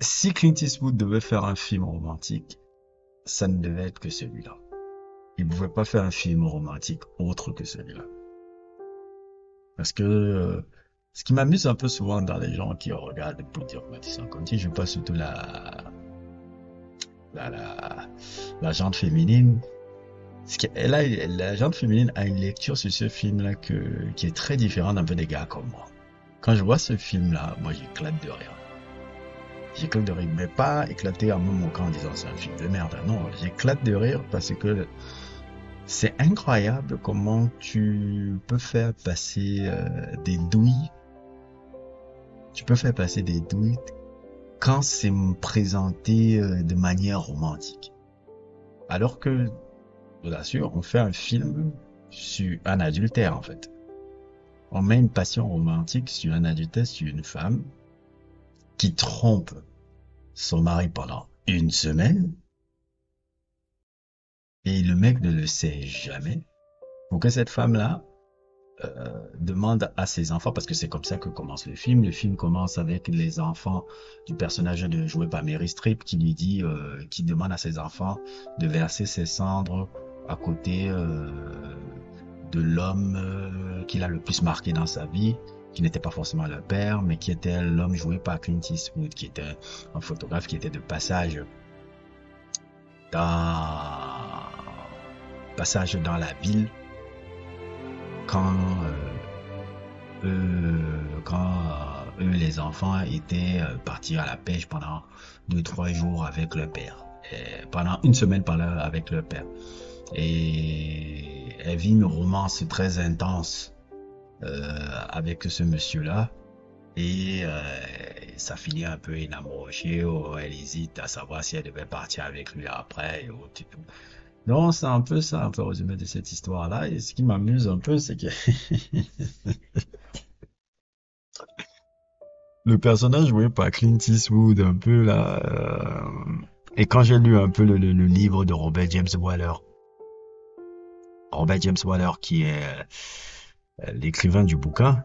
Si Clint Eastwood devait faire un film romantique, ça ne devait être que celui-là. Il ne pouvait pas faire un film romantique autre que celui-là. Parce que ce qui m'amuse un peu souvent dans les gens qui regardent Body of Madison County, je passe surtout la, la, la gente féminine. La gente féminine a une lecture sur ce film-là qui est très différente un peu des gars comme moi. Quand je vois ce film-là, moi j'éclate de rire. J'éclate de rire, mais pas éclater en me moquant en disant c'est un film de merde. Non, j'éclate de rire parce que c'est incroyable comment tu peux faire passer des douilles. Tu peux faire passer des douilles quand c'est présenté de manière romantique. Alors que, je l'assure, on fait un film sur un adultère en fait. On met une passion romantique sur un adultère, sur une femme qui trompe son mari pendant une semaine et le mec ne le sait jamais. Pour que cette femme-là demande à ses enfants, parce que c'est comme ça que commence le film. Le film commence avec les enfants du personnage joué par Mary Streep qui lui dit, qui demande à ses enfants de verser ses cendres à côté de l'homme qu'il a le plus marqué dans sa vie, qui n'était pas forcément le père, mais qui était l'homme joué par Clint Eastwood, qui était un photographe qui était de dans, passage dans la ville quand les enfants étaient partis à la pêche pendant 2-3 jours avec leur père, et pendant une semaine avec leur père. Et elle vit une romance très intense avec ce monsieur-là. Et ça finit un peu inamouré. Elle hésite à savoir si elle devait partir avec lui après et autres et tout. Donc c'est un peu ça, un peu résumé de cette histoire-là. Et ce qui m'amuse un peu, c'est que le personnage joué par Clint Eastwood, un peu là. Et quand j'ai lu un peu le livre de Robert James Waller, qui est l'écrivain du bouquin,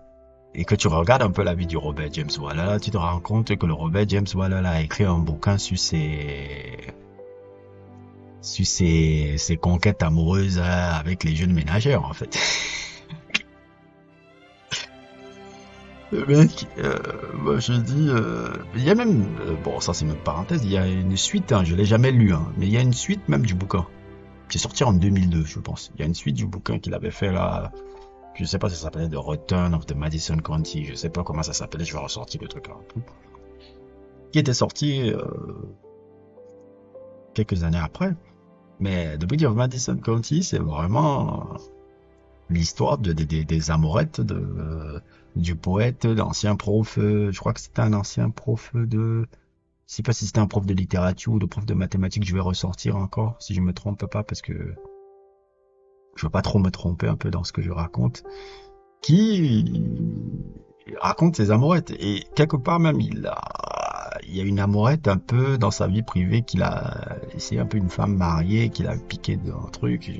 et que tu regardes un peu la vie du Robert James Waller, tu te rends compte que le Robert James Waller a écrit un bouquin sur ses conquêtes amoureuses avec les jeunes ménagères, en fait. Le mec, moi je dis, il y a même, bon ça c'est une parenthèse, il y a une suite, hein, je l'ai jamais lu, hein, mais il y a une suite même du bouquin, qui est sorti en 2002, je pense. Il y a une suite du bouquin qu'il avait fait là, je sais pas si ça s'appelait The Return of the Madison County, je sais pas comment ça s'appelait, je vais ressortir le truc là. Qui était sorti quelques années après. Mais The Beauty of Madison County, c'est vraiment l'histoire des amourettes du poète, l'ancien prof, je crois que c'était un ancien prof je sais pas si c'était un prof de littérature ou de prof de mathématiques, je vais ressortir encore, si je me trompe pas, parce que je veux pas trop me tromper un peu dans ce que je raconte, qui raconte ses amourettes. Et quelque part même, il y a une amourette un peu dans sa vie privée qu'il a, c'est un peu une femme mariée qu'il a piqué d'un truc.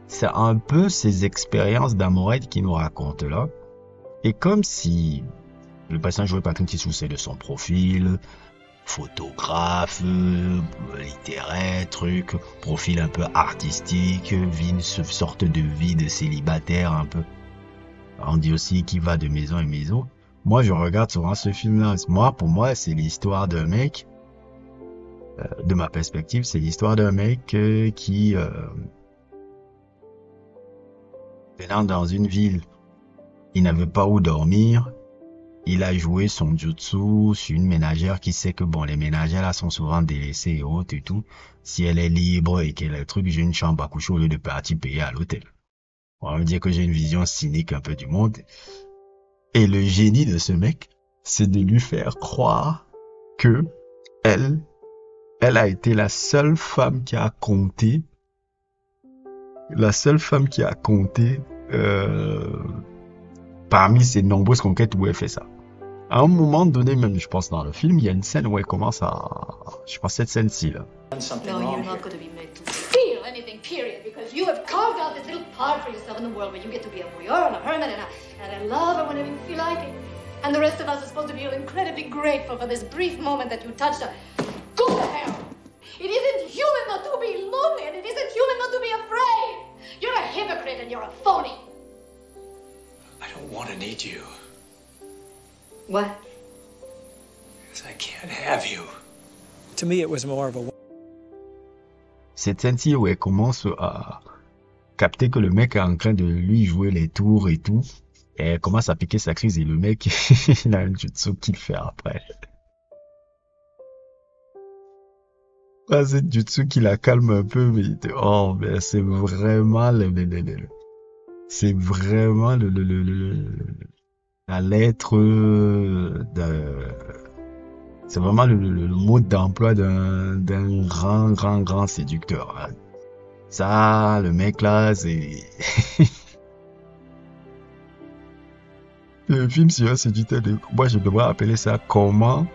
C'est un peu ces expériences d'amourette qu'il nous raconte là. Et comme si le personnage joué par Clint Eastwood, c'est de son profil, photographe, littéraire, truc, profil un peu artistique, vit une sorte de vie de célibataire un peu. On dit aussi qu'il va de maison en maison. Moi, je regarde souvent ce film-là. Pour moi, c'est l'histoire d'un mec, de ma perspective, c'est l'histoire d'un mec qui, venant dans une ville, il n'avait pas où dormir. Il a joué son jutsu sur une ménagère qui sait que bon, les ménagères là sont souvent délaissées et autres et tout. Si elle est libre et qu'elle a le truc, j'ai une chambre à coucher au lieu de partir payer à l'hôtel. On va me dire que j'ai une vision cynique un peu du monde. Et le génie de ce mec, c'est de lui faire croire que elle a été la seule femme qui a compté, parmi ses nombreuses conquêtes où elle fait ça. À un moment donné, même, je pense, dans le film, il y a une scène où elle commence à... Je pense cette scène-ci, là. No, you're not going to be made to feel anything, period, because you have carved out this little part for yourself in the world where you get to be a voyeur and a hermit and a lover whenever you feel like it. And the rest of us are supposed to be incredibly grateful for this brief moment that you touched her. Go to hell! It isn't human not to be lonely, and it isn't human not to be afraid. You're a hypocrite and you're a phony. I don't want to need you. What? Because I can't have you. To me, it was more of a... Cette scène-ci où elle commence à capter que le mec est en train de lui jouer les tours et tout, et elle commence à piquer sa crise et le mec, il a un jutsu qu'il fait après. Ah, c'est jutsu qui la calme un peu, mais oh, mais c'est vraiment c'est vraiment la lettre c'est vraiment le mode d'emploi d'un grand séducteur. Hein. Ça, le mec là, c'est le film sur un séducteur. Moi, je devrais appeler ça comment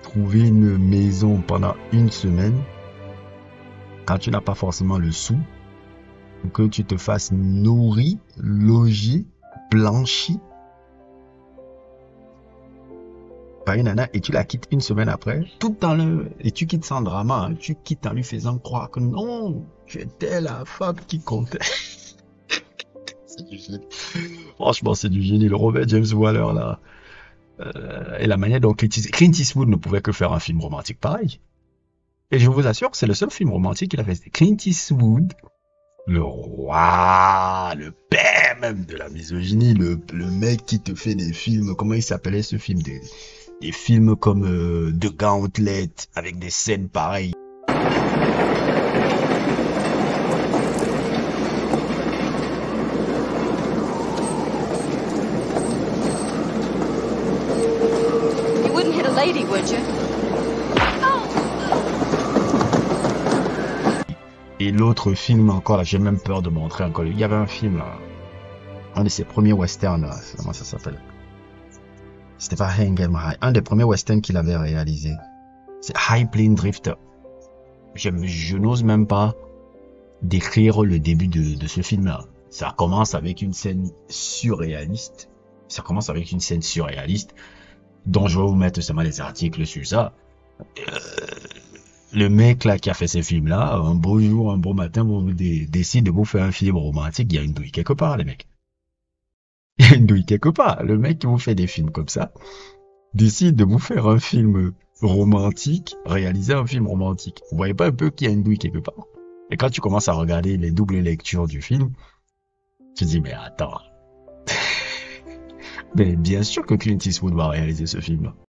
trouver une maison pendant une semaine quand tu n'as pas forcément le sou, pour que tu te fasses nourrir, loger, blanchi par une nana et tu la quittes une semaine après, et tu quittes sans drama, hein, tu quittes en lui faisant croire que non, tu étais la femme qui comptait. C'est du génie. Franchement, c'est du génie. Le Robert James Waller là. Et la manière dont Clint Eastwood ne pouvait que faire un film romantique pareil. Et je vous assure que c'est le seul film romantique qu'il a fait. C'était Clint Eastwood, le roi, le père même de la misogynie, le mec qui te fait des films, comment il s'appelait ce film, des films comme The Gauntlet, avec des scènes pareilles. Lady, would you? Et l'autre film encore, là, j'ai même peur de montrer encore. Il y avait un film, là, un de ses premiers westerns, là, comment ça s'appelle? C'était pas Hangem High, un des premiers westerns qu'il avait réalisé. C'est High Plane Drifter. Je n'ose même pas décrire le début de ce film-là. Ça commence avec une scène surréaliste. Dont je vais vous mettre seulement les articles sur ça. Le mec là qui a fait ces films là, un beau jour, un beau matin, vous décide de vous faire un film romantique, il y a une douille quelque part, les mecs. Il y a une douille quelque part. Le mec qui vous fait des films comme ça, décide de vous faire un film romantique, réaliser un film romantique. Vous voyez pas un peu qu'il y a une douille quelque part? Et quand tu commences à regarder les doubles lectures du film, tu te dis, mais attends. Mais bien sûr que Clint Eastwood va réaliser ce film-là.